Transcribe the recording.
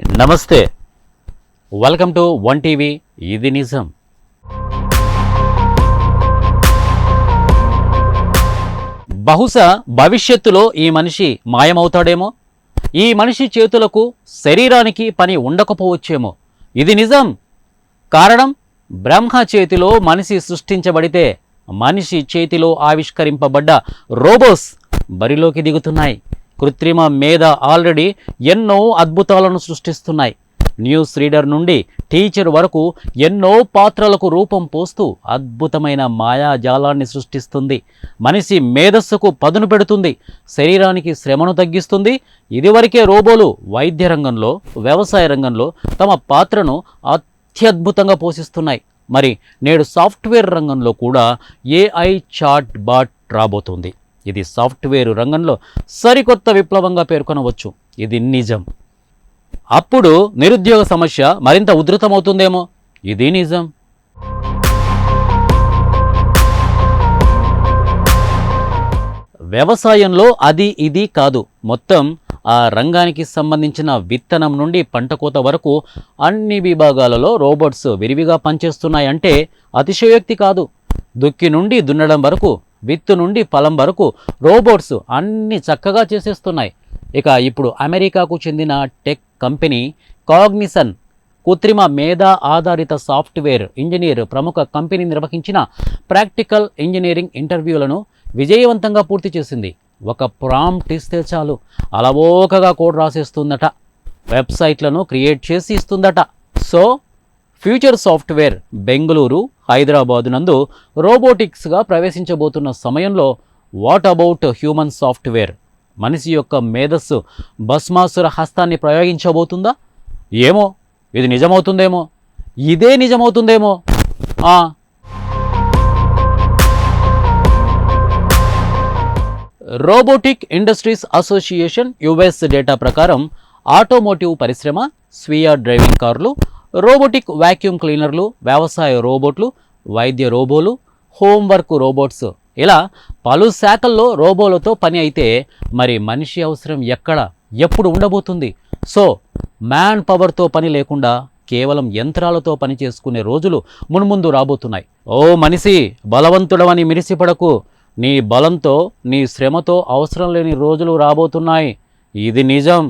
నమస్తే, welcome to one TV. ఇది నిజం. బహుశా భవిష్యత్తులో ఈ మనిషి మాయమవుతాడేమో. ఈ మనిషి చేతులకు శరీరానికి పని ఉండకపోవచ్చేమో. ఇది నిజం. కారణం, బ్రహ్మ చేతిలో మనిషి సృష్టించబడితే మనిషి చేతిలో ఆవిష్కరింపబడ్డ రోబోస్ బరిలోకి దిగుతున్నాయి. కృత్రిమ మేధ ఆల్రెడీ ఎన్నో అద్భుతాలను సృష్టిస్తున్నాయి. న్యూస్ రీడర్ నుండి టీచర్ వరకు ఎన్నో పాత్రలకు రూపం పోస్తూ అద్భుతమైన మాయాజాలాన్ని సృష్టిస్తుంది. మనిషి మేధస్సుకు పదును పెడుతుంది, శరీరానికి శ్రమను తగ్గిస్తుంది. ఇదివరకే రోబోలు వైద్య రంగంలో, వ్యవసాయ రంగంలో తమ పాత్రను అత్యద్భుతంగా పోషిస్తున్నాయి. మరి నేడు సాఫ్ట్వేర్ రంగంలో కూడా ఏఐ చాట్ బాట్ రాబోతుంది. ఇది సాఫ్ట్వేర్ రంగంలో సరికొత్త విప్లవంగా పేర్కొనవచ్చు. ఇది నిజం. అప్పుడు నిరుద్యోగ సమస్య మరింత ఉధృతమవుతుందేమో. ఇది నిజం. వ్యవసాయంలో అది ఇది కాదు, మొత్తం ఆ రంగానికి సంబంధించిన విత్తనం నుండి పంట కోత వరకు అన్ని విభాగాలలో రోబోట్స్ విరివిగా పనిచేస్తున్నాయంటే అతిశయోక్తి కాదు. దుక్కి నుండి దున్నడం వరకు, విత్తు నుండి ఫలం వరకు రోబోట్స్ అన్ని చక్కగా చేసేస్తున్నాయి. ఇక ఇప్పుడు అమెరికాకు చెందిన టెక్ కంపెనీ కాగ్నిసన్ కృత్రిమ మేధా ఆధారిత సాఫ్ట్వేర్ ఇంజనీర్ ప్రముఖ కంపెనీ నిర్వహించిన ప్రాక్టికల్ ఇంజనీరింగ్ ఇంటర్వ్యూలను విజయవంతంగా పూర్తి చేసింది. ఒక ప్రాంప్ట్ ఇస్తే చాలు అలవోకగా కోడ్ రాసేస్తుందట, వెబ్సైట్లను క్రియేట్ చేసి ఇస్తుందట. So future software Bengaluru, Hyderabad నందు రోబోటిక్స్గా ప్రవేశించబోతున్న సమయంలో వాట్ అబౌట్ హ్యూమన్ సాఫ్ట్వేర్? మనిషి యొక్క మేధస్సు భస్మాసుర హస్తాన్ని ప్రయోగించబోతుందా? ఏమో, ఇది నిజమవుతుందేమో. ఇదే నిజమవుతుందేమో. Robotic industries association US data ప్రకారం ఆటోమోటివ్ పరిశ్రమ, స్వీయ డ్రైవింగ్ కార్లు, రోబోటిక్ వాక్యూమ్ క్లీనర్లు, వ్యవసాయ రోబోట్లు, వైద్య రోబోలు, హోంవర్క్ రోబోట్స్, ఇలా పలు శాఖల్లో రోబోలతో పని అయితే మరి మనిషి అవసరం ఎక్కడ, ఎప్పుడు ఉండబోతుంది? సో మ్యాన్ పవర్తో పని లేకుండా కేవలం యంత్రాలతో పని చేసుకునే రోజులు మున్ముందు రాబోతున్నాయి. ఓ మనిషి, బలవంతుడవని మిరిసిపడకు. నీ బలంతో, నీ శ్రమతో అవసరం లేని రోజులు రాబోతున్నాయి. ఇది నిజం.